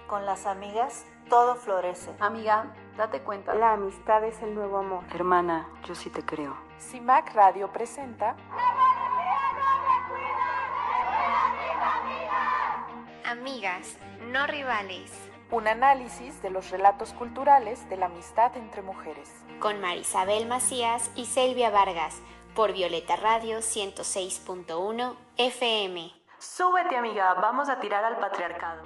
Con las amigas todo florece. Amiga, date cuenta. La amistad es el nuevo amor. Hermana, yo sí te creo. CIMAC Radio presenta Amigas, no rivales. un análisis de los relatos culturales de la amistad entre mujeres. Con Marisabel Macías y Selvia Vargas, por Violeta Radio 106.1 FM. Súbete, amiga, vamos a tirar al patriarcado.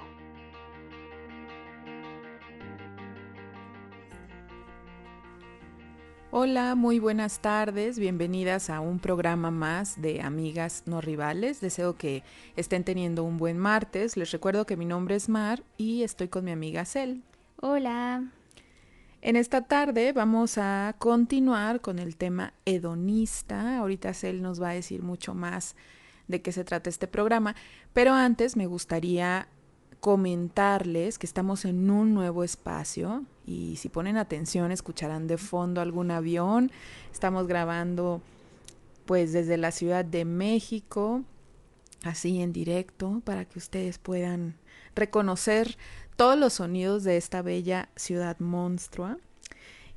Hola, muy buenas tardes, bienvenidas a un programa más de Amigas No Rivales. Deseo que estén teniendo un buen martes. Les recuerdo que mi nombre es Mar y estoy con mi amiga Cel. Hola. En esta tarde vamos a continuar con el tema hedonista. Ahorita Cel nos va a decir mucho más de qué se trata este programa, pero antes me gustaría comentarles que estamos en un nuevo espacio y si ponen atención escucharán de fondo algún avión. Estamos grabando pues desde la Ciudad de México, así en directo, para que ustedes puedan reconocer todos los sonidos de esta bella ciudad monstrua.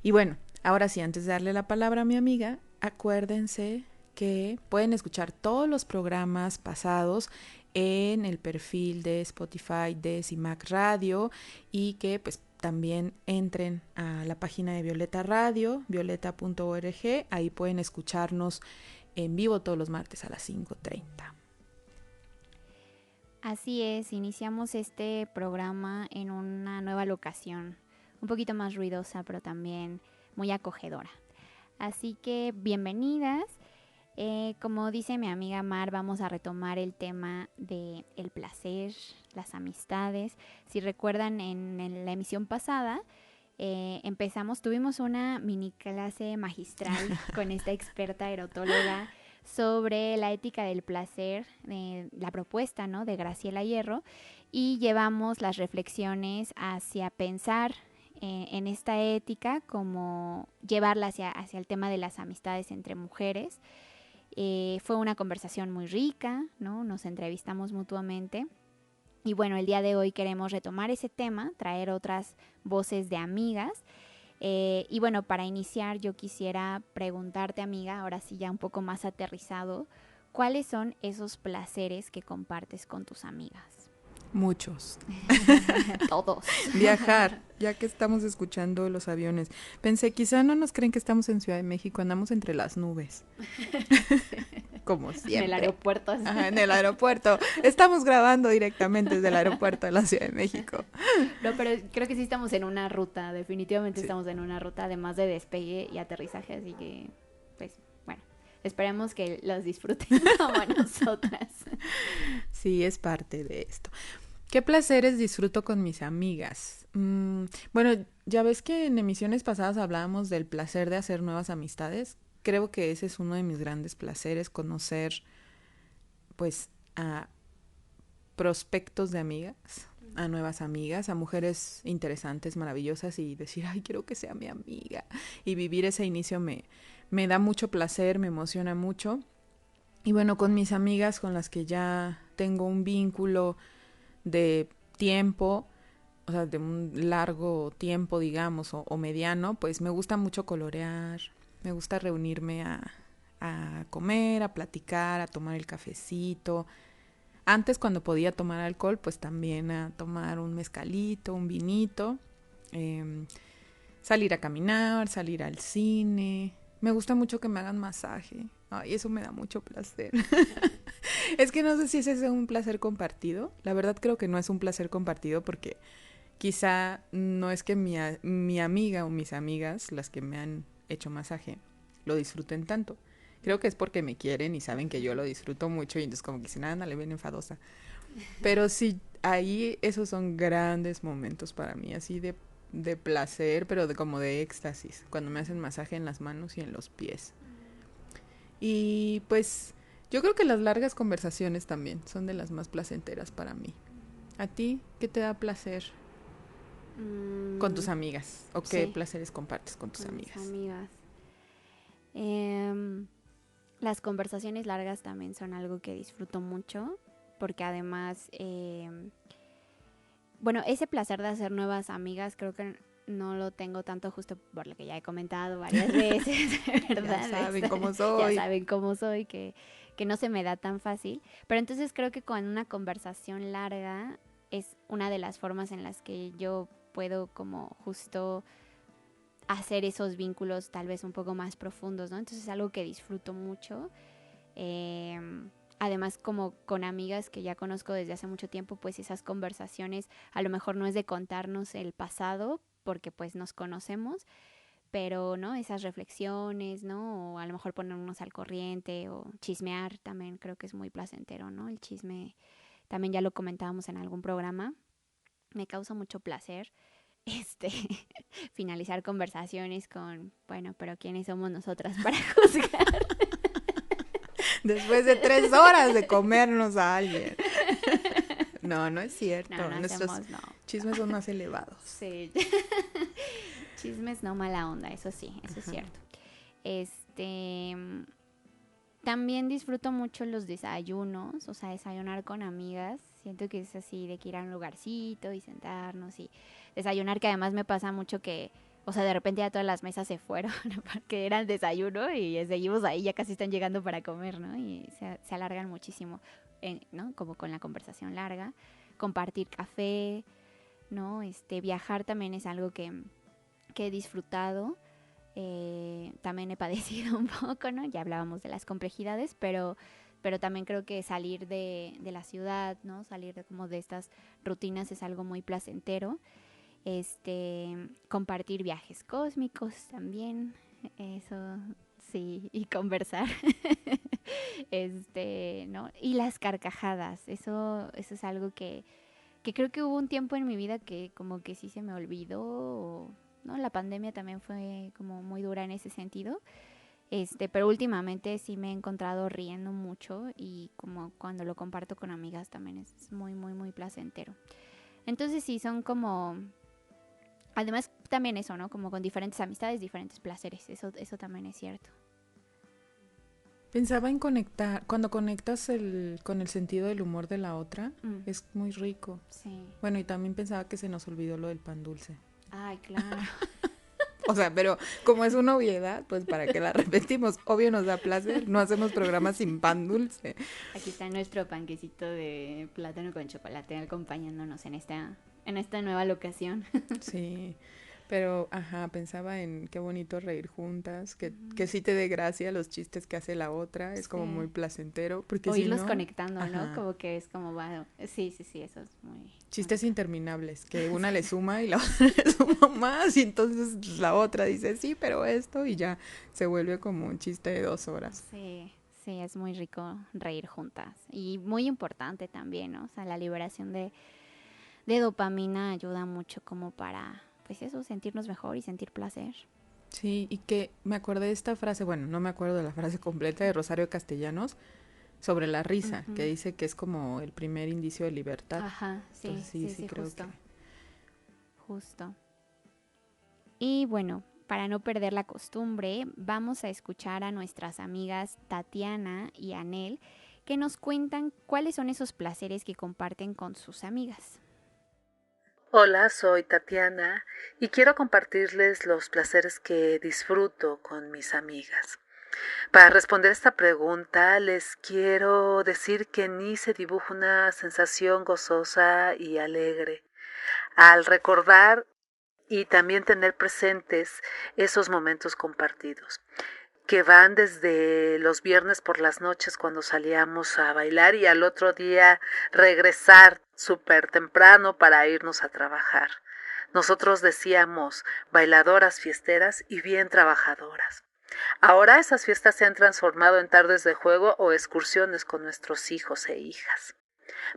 Y bueno, ahora sí, antes de darle la palabra a mi amiga, acuérdense que pueden escuchar todos los programas pasados en el perfil de Spotify de CIMAC Radio y que pues también entren a la página de Violeta Radio, violeta.org, ahí pueden escucharnos en vivo todos los martes a las 5:30. Así es, iniciamos este programa en una nueva locación, un poquito más ruidosa, pero también muy acogedora. Así que bienvenidas. Como dice mi amiga Mar, vamos a retomar el tema de el placer, las amistades. Si recuerdan, en la emisión pasada tuvimos una mini clase magistral con esta experta erotóloga sobre la ética del placer, la propuesta, ¿no?, de Graciela Hierro, y llevamos las reflexiones hacia pensar en esta ética, como llevarla hacia el tema de las amistades entre mujeres. Fue una conversación muy rica, ¿no? Nos entrevistamos mutuamente. Y bueno, el día de hoy queremos retomar ese tema, traer otras voces de amigas. Y bueno, para iniciar yo quisiera preguntarte, amiga, ahora sí ya un poco más aterrizado, ¿cuáles son esos placeres que compartes con tus amigas? Muchos. Todos. Viajar, ya que estamos escuchando los aviones. Pensé, quizá no nos creen que estamos en Ciudad de México, andamos entre las nubes. Como siempre. En el aeropuerto. Ajá, en el aeropuerto. Estamos grabando directamente desde el aeropuerto de la Ciudad de México. No, pero creo que sí estamos en una ruta, definitivamente Sí. Estamos en una ruta, además de despegue y aterrizaje, así que, pues, bueno, esperemos que los disfruten como nosotras. Sí, es parte de esto. ¿Qué placeres disfruto con mis amigas? Bueno, ya ves que en emisiones pasadas hablábamos del placer de hacer nuevas amistades. Creo que ese es uno de mis grandes placeres, conocer pues a prospectos de amigas, a nuevas amigas, a mujeres interesantes, maravillosas y decir, ay, quiero que sea mi amiga. Y vivir ese inicio me da mucho placer, me emociona mucho. Y bueno, con mis amigas con las que ya tengo un vínculo de tiempo, o sea, de un largo tiempo, digamos, o mediano, pues me gusta mucho colorear, me gusta reunirme a comer, a platicar, a tomar el cafecito. Antes, cuando podía tomar alcohol, pues también a tomar un mezcalito, un vinito, salir a caminar, salir al cine. Me gusta mucho que me hagan masaje. Ay, eso me da mucho placer. Es que no sé si ese es un placer compartido. La verdad creo que no es un placer compartido porque quizá no es que mi amiga o mis amigas, las que me han hecho masaje, lo disfruten tanto. Creo que es porque me quieren y saben que yo lo disfruto mucho y entonces como que dicen, le ven enfadosa. Pero sí, ahí esos son grandes momentos para mí, así de placer, pero como de éxtasis, cuando me hacen masaje en las manos y en los pies. Y pues yo creo que las largas conversaciones también son de las más placenteras para mí. ¿A ti qué te da placer con tus amigas? ¿O qué placeres compartes con tus amigas? Las conversaciones largas también son algo que disfruto mucho, porque además bueno, ese placer de hacer nuevas amigas creo que no lo tengo tanto justo por lo que ya he comentado varias veces, ¿verdad? Ya saben cómo soy. Ya saben cómo soy, que no se me da tan fácil. Pero entonces creo que con una conversación larga es una de las formas en las que yo puedo como justo hacer esos vínculos tal vez un poco más profundos, ¿no? Entonces es algo que disfruto mucho. Además, como con amigas que ya conozco desde hace mucho tiempo, pues esas conversaciones a lo mejor no es de contarnos el pasado, porque pues nos conocemos, pero, ¿no? Esas reflexiones, ¿no? O a lo mejor ponernos al corriente o chismear también creo que es muy placentero, ¿no? El chisme, también ya lo comentábamos en algún programa, me causa mucho placer. Finalizar conversaciones con, bueno, pero ¿quiénes somos nosotras para juzgar? Después de 3 horas de comernos a alguien. No es cierto. No Nuestros hacemos, no. chismes son más elevados. Sí. Chismes no mala onda, eso sí, eso es cierto. También disfruto mucho los desayunos, o sea, desayunar con amigas. Siento que es así de que ir a un lugarcito y sentarnos y desayunar, que además me pasa mucho que, o sea, de repente ya todas las mesas se fueron porque era el desayuno y seguimos ahí, ya casi están llegando para comer, ¿no? Y se alargan muchísimo, ¿no? Como con la conversación larga. Compartir café, ¿no? Viajar también es algo que he disfrutado. También he padecido un poco, ¿no? Ya hablábamos de las complejidades, pero también creo que salir de la ciudad, ¿no? Salir como de estas rutinas es algo muy placentero. Compartir viajes cósmicos también, eso sí, y conversar. ¿No? Y las carcajadas, eso es algo que creo que hubo un tiempo en mi vida que como que sí se me olvidó, ¿no? La pandemia también fue como muy dura en ese sentido. Pero últimamente sí me he encontrado riendo mucho y como cuando lo comparto con amigas también es muy, muy, muy placentero. Entonces sí, son como, además también eso, ¿no? Como con diferentes amistades, diferentes placeres, eso también es cierto. Pensaba en conectar, cuando conectas con el sentido del humor de la otra, es muy rico. Sí. Bueno, y también pensaba que se nos olvidó lo del pan dulce. Ay, claro. O sea, pero como es una obviedad, pues ¿para qué la repetimos? Obvio nos da placer, no hacemos programas sin pan dulce. Aquí está nuestro panquecito de plátano con chocolate acompañándonos en esta nueva locación. Sí, pero pensaba en qué bonito reír juntas, que sí te dé gracia los chistes que hace la otra, es como muy placentero. Porque o irlos si no, conectando, ¿no? Como que es como, bueno, sí, eso es muy... Chistes interminables, que una le suma y la otra le suma más, y entonces la otra dice, sí, pero esto, y ya se vuelve como un chiste de 2 horas. Sí, es muy rico reír juntas. Y muy importante también, ¿no? O sea, la liberación de dopamina ayuda mucho como para, pues eso, sentirnos mejor y sentir placer. Sí, y que me acordé de esta frase, bueno, no me acuerdo de la frase completa, de Rosario Castellanos, sobre la risa, que dice que es como el primer indicio de libertad. Ajá, sí. Entonces, sí, creo justo. que... Justo. Y bueno, para no perder la costumbre, vamos a escuchar a nuestras amigas Tatiana y Anel, que nos cuentan cuáles son esos placeres que comparten con sus amigas. Hola, soy Tatiana y quiero compartirles los placeres que disfruto con mis amigas. Para responder esta pregunta, les quiero decir que en mí se dibuja una sensación gozosa y alegre al recordar y también tener presentes esos momentos compartidos, que van desde los viernes por las noches cuando salíamos a bailar y al otro día regresar súper temprano para irnos a trabajar. Nosotros decíamos bailadoras fiesteras y bien trabajadoras. Ahora esas fiestas se han transformado en tardes de juego o excursiones con nuestros hijos e hijas.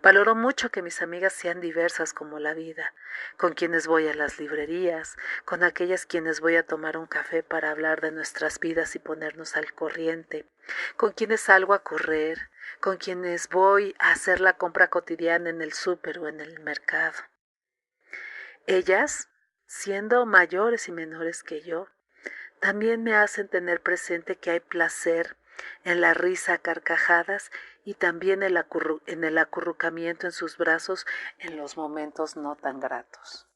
Valoro mucho que mis amigas sean diversas como la vida, con quienes voy a las librerías, con aquellas quienes voy a tomar un café para hablar de nuestras vidas y ponernos al corriente, con quienes salgo a correr, con quienes voy a hacer la compra cotidiana en el súper o en el mercado. Ellas, siendo mayores y menores que yo, también me hacen tener presente que hay placer en la risa a carcajadas y también en el acurrucamiento en sus brazos en los momentos no tan gratos.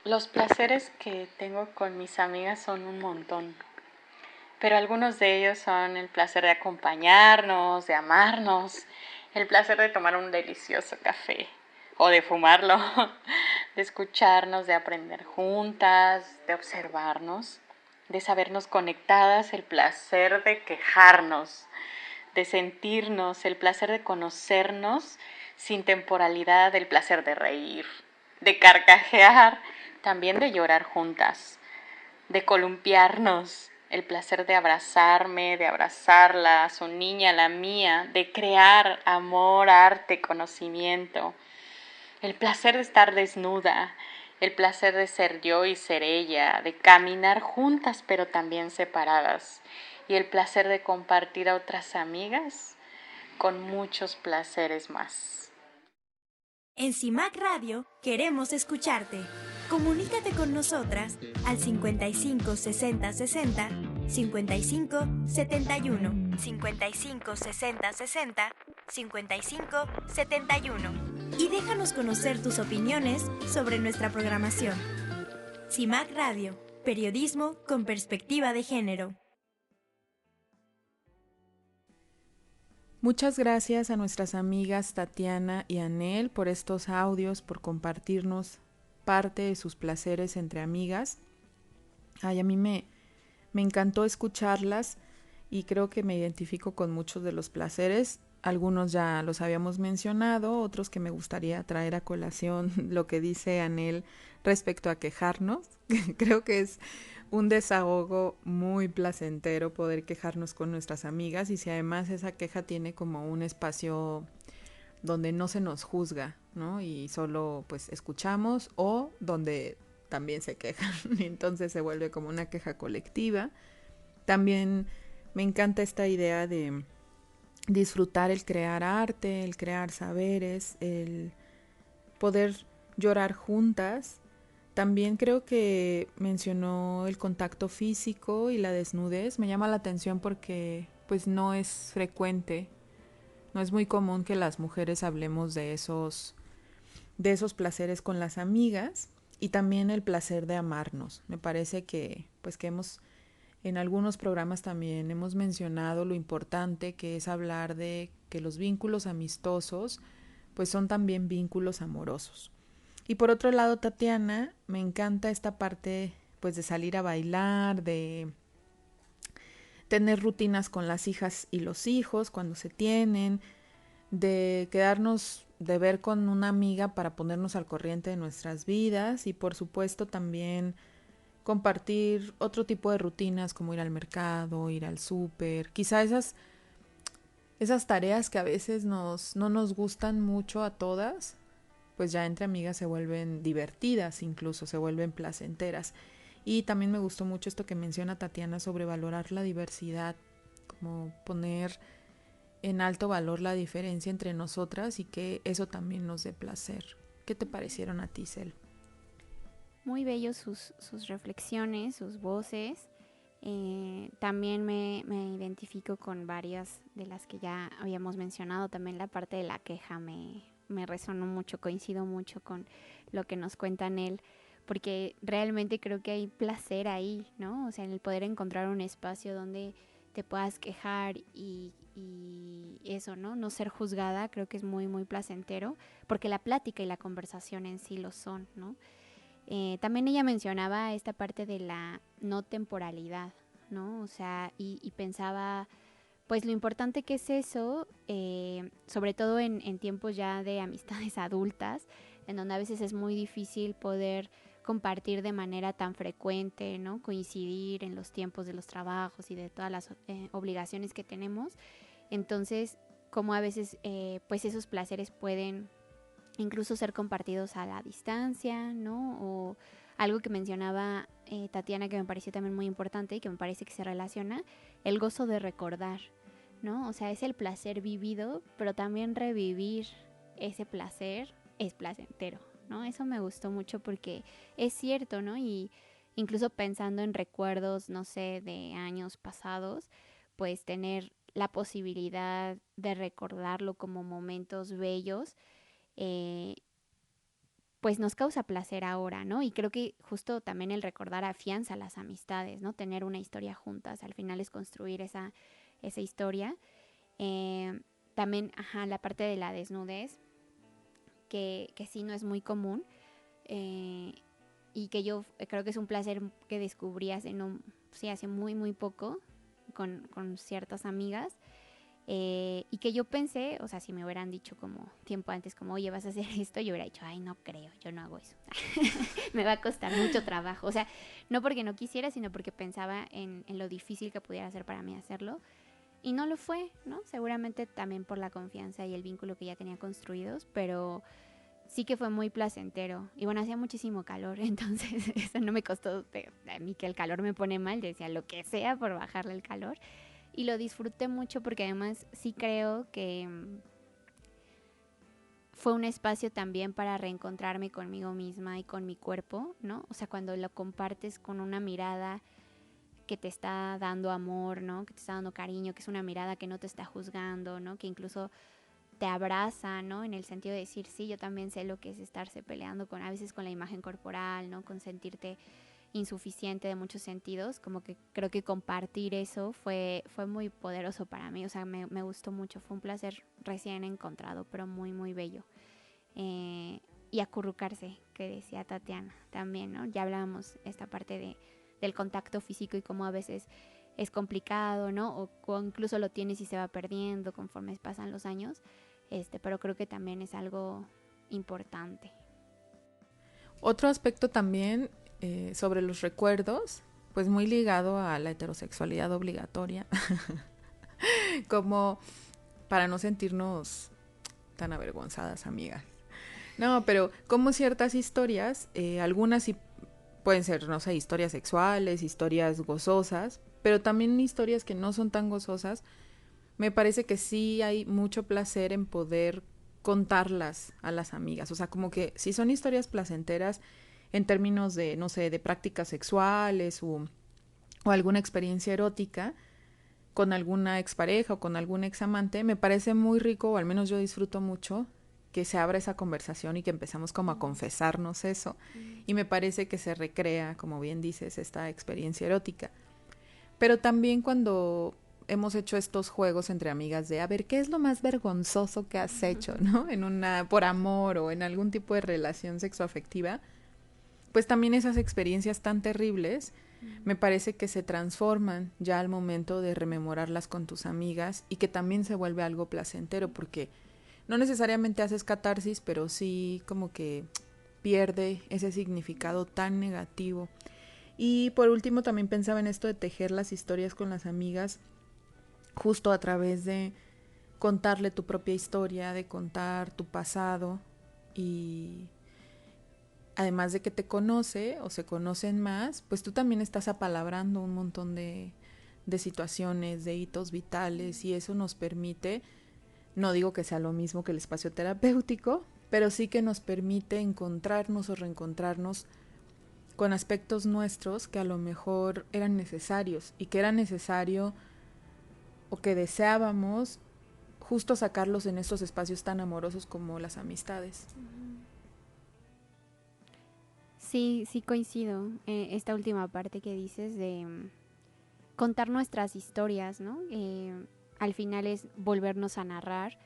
Los placeres que tengo con mis amigas son un montón, pero algunos de ellos son el placer de acompañarnos, de amarnos, el placer de tomar un delicioso café o de fumarlo, de escucharnos, de aprender juntas, de observarnos, de sabernos conectadas, el placer de quejarnos, de sentirnos, el placer de conocernos sin temporalidad, el placer de reír, de carcajear, también de llorar juntas, de columpiarnos, el placer de abrazarme, de abrazarla, a su niña, la mía, de crear amor, arte, conocimiento, el placer de estar desnuda, el placer de ser yo y ser ella, de caminar juntas pero también separadas, y el placer de compartir a otras amigas con muchos placeres más. En CIMAC Radio queremos escucharte. Comunícate con nosotras al 55 60 60 55 71 55 60 60 55 71 y déjanos conocer tus opiniones sobre nuestra programación. CIMAC Radio, periodismo con perspectiva de género. Muchas gracias a nuestras amigas Tatiana y Anel por estos audios, por compartirnos parte de sus placeres entre amigas. A mí me encantó escucharlas y creo que me identifico con muchos de los placeres. Algunos ya los habíamos mencionado, otros que me gustaría traer a colación lo que dice Anel respecto a quejarnos. Creo que es un desahogo muy placentero poder quejarnos con nuestras amigas, y si además esa queja tiene como un espacio donde no se nos juzga, ¿no? Y solo pues escuchamos, o donde también se quejan y entonces se vuelve como una queja colectiva. También me encanta esta idea de disfrutar el crear arte, el crear saberes, el poder llorar juntas. También creo que mencionó el contacto físico y la desnudez. Me llama la atención porque pues no es frecuente, no es muy común que las mujeres hablemos de esos placeres con las amigas, y también el placer de amarnos. Me parece que pues que en algunos programas también hemos mencionado lo importante que es hablar de que los vínculos amistosos pues son también vínculos amorosos. Y por otro lado, Tatiana, me encanta esta parte pues de salir a bailar, de tener rutinas con las hijas y los hijos cuando se tienen, de quedarnos de ver con una amiga para ponernos al corriente de nuestras vidas, y por supuesto también compartir otro tipo de rutinas como ir al mercado, ir al súper, quizá esas tareas que a veces no nos gustan mucho a todas, pues ya entre amigas se vuelven divertidas, incluso se vuelven placenteras. Y también me gustó mucho esto que menciona Tatiana sobre valorar la diversidad, como poner en alto valor la diferencia entre nosotras y que eso también nos dé placer. ¿Qué te parecieron a ti, Cel? Muy bellos sus reflexiones, sus voces. También me identifico con varias de las que ya habíamos mencionado. También la parte de la queja me resonó mucho, coincido mucho con lo que nos cuenta él, porque realmente creo que hay placer ahí, ¿no? O sea, en el poder encontrar un espacio donde te puedas quejar y eso, ¿no? No ser juzgada, creo que es muy, muy placentero, porque la plática y la conversación en sí lo son, ¿no? También ella mencionaba esta parte de la no temporalidad, ¿no? O sea, y pensaba pues lo importante que es eso, sobre todo en tiempos ya de amistades adultas, en donde a veces es muy difícil poder compartir de manera tan frecuente, ¿no? Coincidir en los tiempos de los trabajos y de todas las obligaciones que tenemos. Entonces, como a veces pues esos placeres pueden incluso ser compartidos a la distancia, ¿no? O algo que mencionaba Tatiana, que me pareció también muy importante y que me parece que se relaciona, el gozo de recordar, ¿no? O sea, es el placer vivido, pero también revivir ese placer es placentero, ¿no? Eso me gustó mucho porque es cierto, ¿no? Y incluso pensando en recuerdos, no sé, de años pasados, pues tener la posibilidad de recordarlo como momentos bellos, pues nos causa placer ahora, ¿no? Y creo que justo también el recordar afianza las amistades, ¿no? Tener una historia juntas, al final es construir esa historia. También, la parte de la desnudez, que sí no es muy común, y que yo creo que es un placer que descubrí hace muy, muy poco con ciertas amigas. Y que yo pensé, o sea, si me hubieran dicho como tiempo antes, como, oye, vas a hacer esto, yo hubiera dicho, ay, no creo, yo no hago eso. Me va a costar mucho trabajo. O sea, no porque no quisiera, sino porque pensaba en lo difícil que pudiera ser para mí hacerlo. Y no lo fue, ¿no? Seguramente también por la confianza y el vínculo que ya tenía construidos, pero sí que fue muy placentero. Y bueno, hacía muchísimo calor, entonces eso no me costó, a mí que el calor me pone mal, decía lo que sea por bajarle el calor. Y lo disfruté mucho porque además sí creo que fue un espacio también para reencontrarme conmigo misma y con mi cuerpo, ¿no? O sea, cuando lo compartes con una mirada que te está dando amor, ¿no? Que te está dando cariño, que es una mirada que no te está juzgando, ¿no? Que incluso te abraza, ¿no? En el sentido de decir, sí, yo también sé lo que es estarse peleando a veces con la imagen corporal, ¿no? Con sentirte insuficiente de muchos sentidos, como que creo que compartir eso fue muy poderoso para mí, o sea, me gustó mucho, fue un placer recién encontrado, pero muy, muy bello. Y acurrucarse, que decía Tatiana también, ¿no? Ya hablábamos esta parte del contacto físico y cómo a veces es complicado, ¿no? O incluso lo tienes y se va perdiendo conforme pasan los años, pero creo que también es algo importante. Otro aspecto también sobre los recuerdos, pues muy ligado a la heterosexualidad obligatoria, como para no sentirnos tan avergonzadas, amigas. No, pero como ciertas historias, algunas sí pueden ser, no sé, historias sexuales, historias gozosas, pero también historias que no son tan gozosas, me parece que sí hay mucho placer en poder contarlas a las amigas. O sea, como que si son historias placenteras en términos de, no sé, de prácticas sexuales o alguna experiencia erótica con alguna expareja o con algún examante, me parece muy rico, o al menos yo disfruto mucho, que se abra esa conversación y que empezamos como a confesarnos eso. Y me parece que se recrea, como bien dices, esta experiencia erótica. Pero también cuando hemos hecho estos juegos entre amigas de, a ver, ¿qué es lo más vergonzoso que has hecho, ¿no? Por amor o en algún tipo de relación sexoafectiva, pues también esas experiencias tan terribles me parece que se transforman ya al momento de rememorarlas con tus amigas y que también se vuelve algo placentero porque no necesariamente haces catarsis, pero sí como que pierde ese significado tan negativo. Y por último también pensaba en esto de tejer las historias con las amigas justo a través de contarle tu propia historia, de contar tu pasado y además de que te conoce o se conocen más, pues tú también estás apalabrando un montón de situaciones, de hitos vitales y eso nos permite, no digo que sea lo mismo que el espacio terapéutico, pero sí que nos permite encontrarnos o reencontrarnos con aspectos nuestros que a lo mejor eran necesarios y que era necesario o que deseábamos justo sacarlos en estos espacios tan amorosos como las amistades. Sí, sí coincido. Esta última parte que dices de contar nuestras historias, ¿no? Al final es volvernos a narrar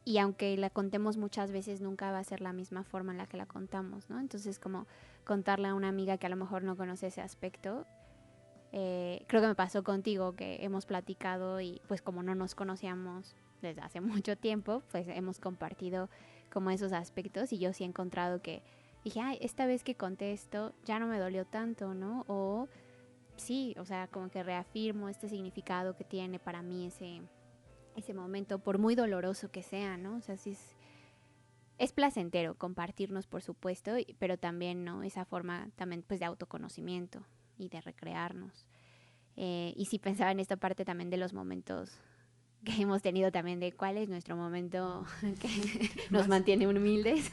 y aunque la contemos muchas veces nunca va a ser la misma forma en la que la contamos, ¿no? Entonces como contarle a una amiga que a lo mejor no conoce ese aspecto, creo que me pasó contigo que hemos platicado y pues como no nos conocíamos desde hace mucho tiempo, pues hemos compartido como esos aspectos y yo sí he encontrado que dije, ay, esta vez que conté esto ya no me dolió tanto, ¿no? O sí, o sea, como que reafirmo este significado que tiene para mí ese momento, por muy doloroso que sea, ¿no? O sea, sí es placentero compartirnos, por supuesto, pero también, ¿no? Esa forma también, pues, de autoconocimiento y de recrearnos. Y sí pensaba en esta parte también de los momentos que hemos tenido también de cuál es nuestro momento que nos mantiene humildes,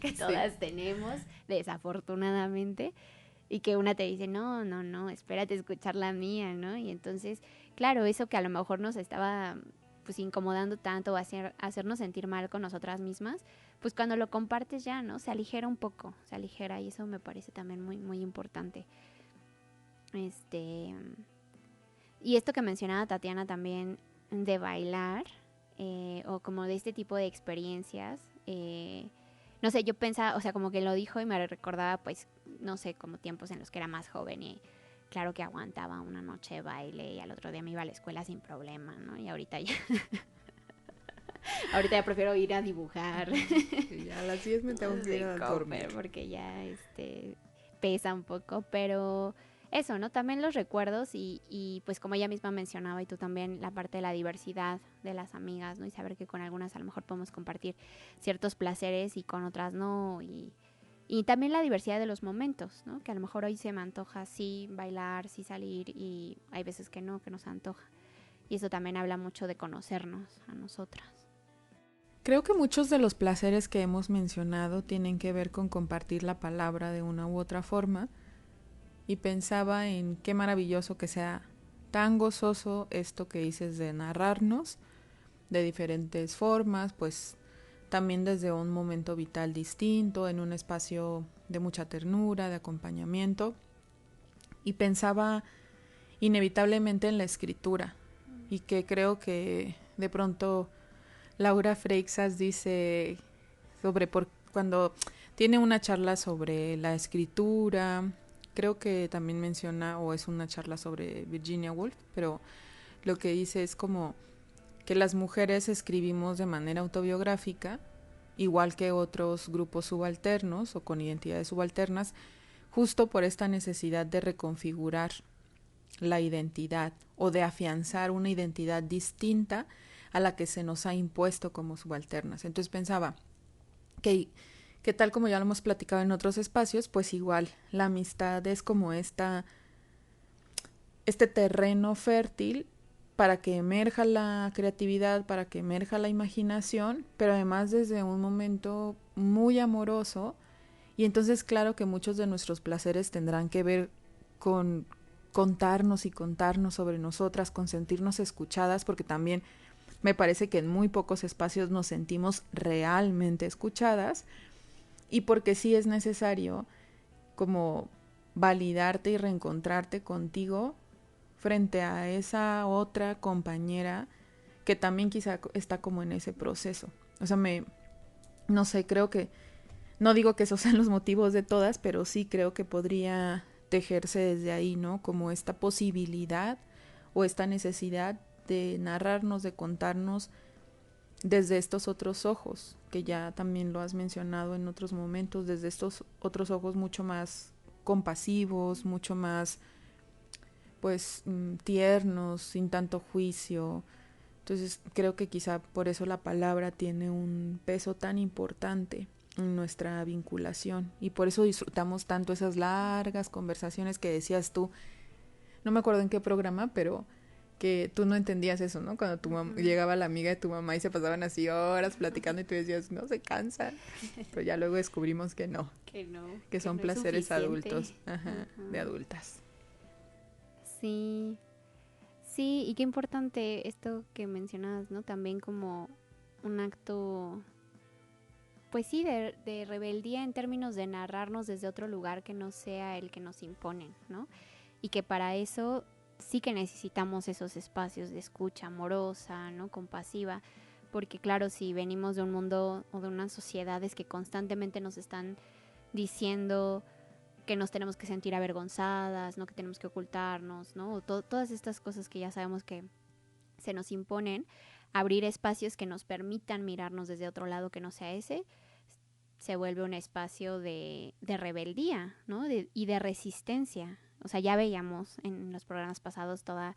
que todas tenemos, desafortunadamente. y que una te dice, no, espérate a escuchar la mía, ¿no? Y entonces, claro, eso que a lo mejor nos estaba pues incomodando tanto o hacernos sentir mal con nosotras mismas, pues cuando lo compartes ya, ¿no? Se aligera un poco, y eso me parece también muy, muy importante. Y esto que mencionaba Tatiana también de bailar, o como de este tipo de experiencias, no sé, yo pensaba, o sea, como que lo dijo y me recordaba, pues, no sé, como tiempos en los que era más joven y claro que aguantaba una noche de baile y al otro día me iba a la escuela sin problema, ¿no? Y ahorita ya... ahorita ya prefiero ir a dibujar. Sí, ya a las 10 me tengo que ir a dormir. Porque ya pesa un poco, pero eso, ¿no? También los recuerdos y pues como ella misma mencionaba y tú también, la parte de la diversidad de las amigas, ¿no? Y saber que con algunas a lo mejor podemos compartir ciertos placeres y con otras no, y también la diversidad de los momentos, ¿no? Que a lo mejor hoy se me antoja sí bailar, sí salir y hay veces que no, que nos antoja. Y eso también habla mucho de conocernos a nosotras. Creo que muchos de los placeres que hemos mencionado tienen que ver con compartir la palabra de una u otra forma, y pensaba en qué maravilloso que sea tan gozoso esto que dices de narrarnos de diferentes formas, pues también desde un momento vital distinto, en un espacio de mucha ternura, de acompañamiento, y pensaba inevitablemente en la escritura, y que creo que de pronto Laura Freixas dice sobre cuando tiene una charla sobre la escritura, creo que también menciona, o es una charla sobre Virginia Woolf, pero lo que dice es como que las mujeres escribimos de manera autobiográfica, igual que otros grupos subalternos o con identidades subalternas, justo por esta necesidad de reconfigurar la identidad o de afianzar una identidad distinta a la que se nos ha impuesto como subalternas. Entonces pensaba que tal como ya lo hemos platicado en otros espacios, pues igual la amistad es como este terreno fértil para que emerja la creatividad, para que emerja la imaginación, pero además desde un momento muy amoroso. Y entonces claro que muchos de nuestros placeres tendrán que ver con contarnos y contarnos sobre nosotras, con sentirnos escuchadas, porque también me parece que en muy pocos espacios nos sentimos realmente escuchadas, y porque sí es necesario como validarte y reencontrarte contigo frente a esa otra compañera que también quizá está como en ese proceso. O sea, no sé, creo que, no digo que esos sean los motivos de todas, pero sí creo que podría tejerse desde ahí, ¿no? Como esta posibilidad o esta necesidad de narrarnos, de contarnos desde estos otros ojos, que ya también lo has mencionado en otros momentos, desde estos otros ojos mucho más compasivos, mucho más pues tiernos, sin tanto juicio. Entonces creo que quizá por eso la palabra tiene un peso tan importante en nuestra vinculación, y por eso disfrutamos tanto esas largas conversaciones que decías tú, no me acuerdo en qué programa, pero que tú no entendías eso, ¿no? Cuando tu mamá, llegaba la amiga de tu mamá y se pasaban así horas platicando y tú decías, no, se cansan. Pero ya luego descubrimos que no. Que son no placeres adultos, de adultas. Sí, sí, y qué importante esto que mencionabas, ¿no? También como un acto, pues sí, de rebeldía en términos de narrarnos desde otro lugar que no sea el que nos imponen, ¿no? Y que para eso sí que necesitamos esos espacios de escucha amorosa, ¿no? Compasiva, porque claro, si venimos de un mundo o de unas sociedades que constantemente nos están diciendo que nos tenemos que sentir avergonzadas, ¿no? Que tenemos que ocultarnos, ¿no? Todas estas cosas que ya sabemos que se nos imponen, abrir espacios que nos permitan mirarnos desde otro lado que no sea ese, se vuelve un espacio de rebeldía, ¿no? Y de resistencia. O sea, ya veíamos en los programas pasados toda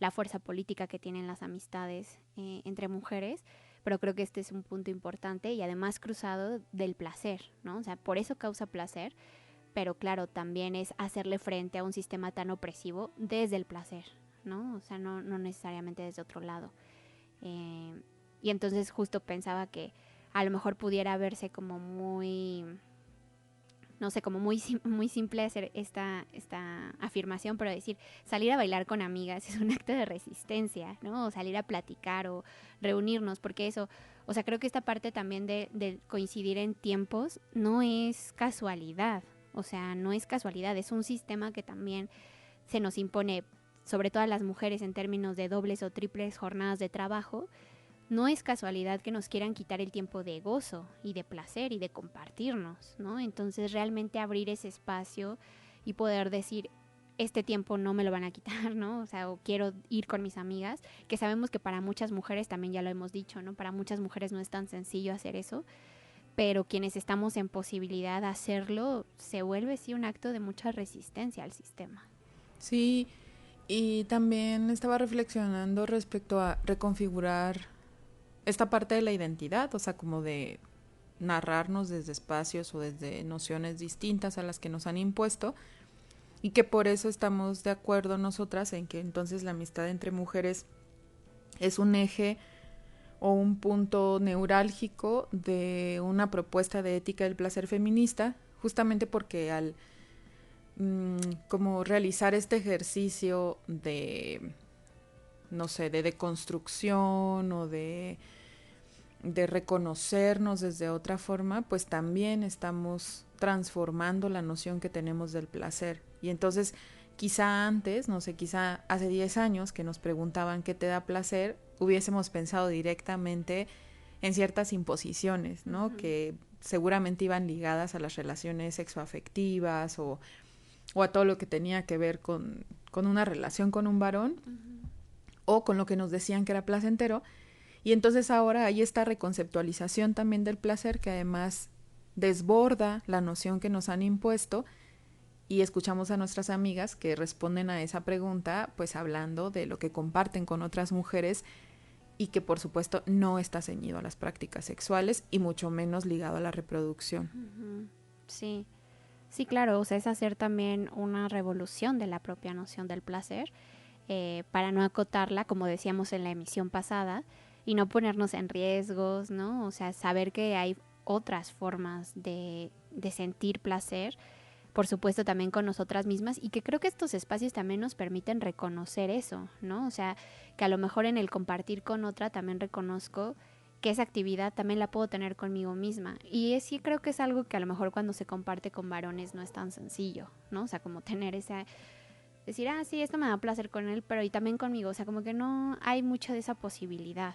la fuerza política que tienen las amistades entre mujeres, pero creo que este es un punto importante y además cruzado del placer, ¿no? O sea, por eso causa placer, pero claro, también es hacerle frente a un sistema tan opresivo desde el placer, ¿no? O sea, no necesariamente desde otro lado. Y entonces justo pensaba que a lo mejor pudiera verse como muy no sé, como muy simple hacer esta afirmación, pero decir, salir a bailar con amigas es un acto de resistencia, ¿no? O salir a platicar o reunirnos, porque eso, o sea, creo que esta parte también de coincidir en tiempos no es casualidad, o sea, no es casualidad, es un sistema que también se nos impone, sobre todo a las mujeres en términos de dobles o triples jornadas de trabajo. No es casualidad que nos quieran quitar el tiempo de gozo y de placer y de compartirnos, ¿no? Entonces realmente abrir ese espacio y poder decir, este tiempo no me lo van a quitar, ¿no? O sea, o quiero ir con mis amigas, que sabemos que para muchas mujeres, también ya lo hemos dicho, ¿no? Para muchas mujeres no es tan sencillo hacer eso, pero quienes estamos en posibilidad de hacerlo, se vuelve sí un acto de mucha resistencia al sistema. Sí, y también estaba reflexionando respecto a reconfigurar esta parte de la identidad, o sea, como de narrarnos desde espacios o desde nociones distintas a las que nos han impuesto, y que por eso estamos de acuerdo nosotras en que entonces la amistad entre mujeres es un eje o un punto neurálgico de una propuesta de ética del placer feminista, justamente porque al como realizar este ejercicio de, no sé, de deconstrucción o de reconocernos desde otra forma, pues también estamos transformando la noción que tenemos del placer. Y entonces, quizá antes, no sé, quizá hace 10 años que nos preguntaban qué te da placer, hubiésemos pensado directamente en ciertas imposiciones, ¿no? Uh-huh. Que seguramente iban ligadas a las relaciones sexoafectivas o a todo lo que tenía que ver con una relación con un varón, uh-huh, o con lo que nos decían que era placentero. Y entonces ahora hay esta reconceptualización también del placer que además desborda la noción que nos han impuesto, y escuchamos a nuestras amigas que responden a esa pregunta pues hablando de lo que comparten con otras mujeres y que por supuesto no está ceñido a las prácticas sexuales y mucho menos ligado a la reproducción. Uh-huh. Sí, sí, claro, o sea, es hacer también una revolución de la propia noción del placer, para no acotarla, como decíamos en la emisión pasada, y no ponernos en riesgos, ¿no? O sea, saber que hay otras formas de sentir placer, por supuesto también con nosotras mismas, y que creo que estos espacios también nos permiten reconocer eso, ¿no? O sea, que a lo mejor en el compartir con otra también reconozco que esa actividad también la puedo tener conmigo misma. Y sí creo que es algo que a lo mejor cuando se comparte con varones no es tan sencillo, ¿no? O sea, como tener esa... decir, sí, esto me da placer con él, pero y también conmigo. O sea, como que no hay mucha de esa posibilidad.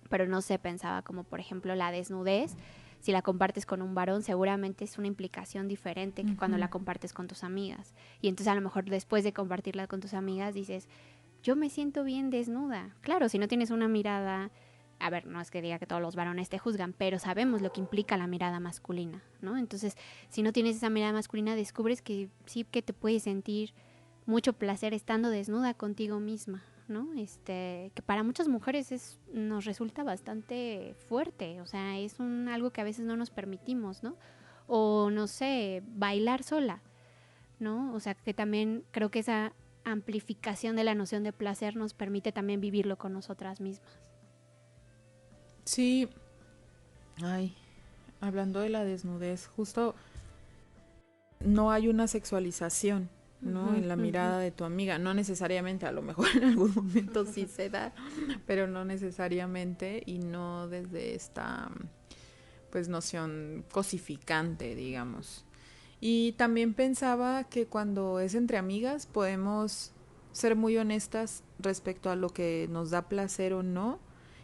Pero no sé, pensaba como por ejemplo la desnudez, si la compartes con un varón seguramente es una implicación diferente que cuando la compartes con tus amigas, y entonces a lo mejor después de compartirla con tus amigas dices, yo me siento bien desnuda. Claro, si no tienes una mirada, a ver, no es que diga que todos los varones te juzgan, pero sabemos lo que implica la mirada masculina, ¿no? Entonces, si no tienes esa mirada masculina, descubres que sí que te puedes sentir mucho placer estando desnuda contigo misma, ¿no? Que para muchas mujeres nos resulta bastante fuerte, o sea, es algo que a veces no nos permitimos, ¿no? O no sé, bailar sola, ¿no? O sea, que también creo que esa amplificación de la noción de placer nos permite también vivirlo con nosotras mismas. Sí. Ay, hablando de la desnudez, justo no hay una sexualización, ¿no? Uh-huh, en la mirada de tu amiga, no necesariamente, a lo mejor en algún momento sí se da, pero no necesariamente, y no desde esta pues noción cosificante, digamos. Y también pensaba que cuando es entre amigas podemos ser muy honestas respecto a lo que nos da placer o no,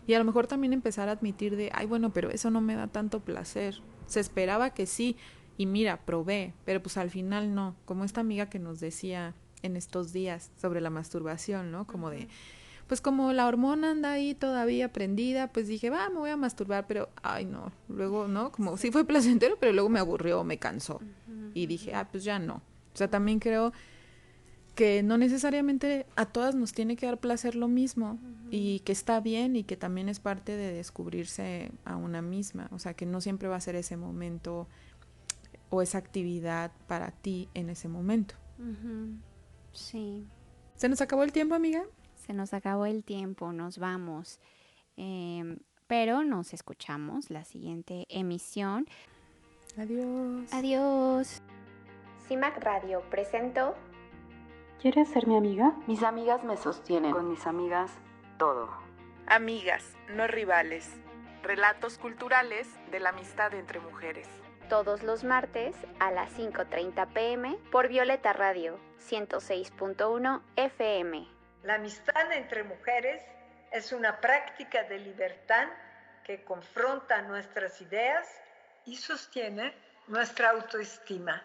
y a lo mejor también empezar a admitir de, bueno, pero eso no me da tanto placer, se esperaba que sí, y mira, probé, pero pues al final no, como esta amiga que nos decía en estos días sobre la masturbación, ¿no? Como de, pues como la hormona anda ahí todavía prendida, pues dije, me voy a masturbar, pero, no, luego, ¿no? Como sí fue placentero, pero luego me aburrió, me cansó, y dije, pues ya no. O sea, también creo que no necesariamente a todas nos tiene que dar placer lo mismo, y que está bien, y que también es parte de descubrirse a una misma, o sea, que no siempre va a ser ese momento o esa actividad para ti en ese momento. Uh-huh. Sí. ¿Se nos acabó el tiempo, amiga? Se nos acabó el tiempo, nos vamos. Pero nos escuchamos la siguiente emisión. Adiós. Adiós. CIMAC Radio presentó ¿Quieres ser mi amiga? Mis amigas me sostienen. Con mis amigas, todo. Amigas, no rivales. Relatos culturales de la amistad entre mujeres. todos los martes a las 5:30 p.m. por Violeta Radio 106.1 FM. La amistad entre mujeres es una práctica de libertad que confronta nuestras ideas y sostiene nuestra autoestima.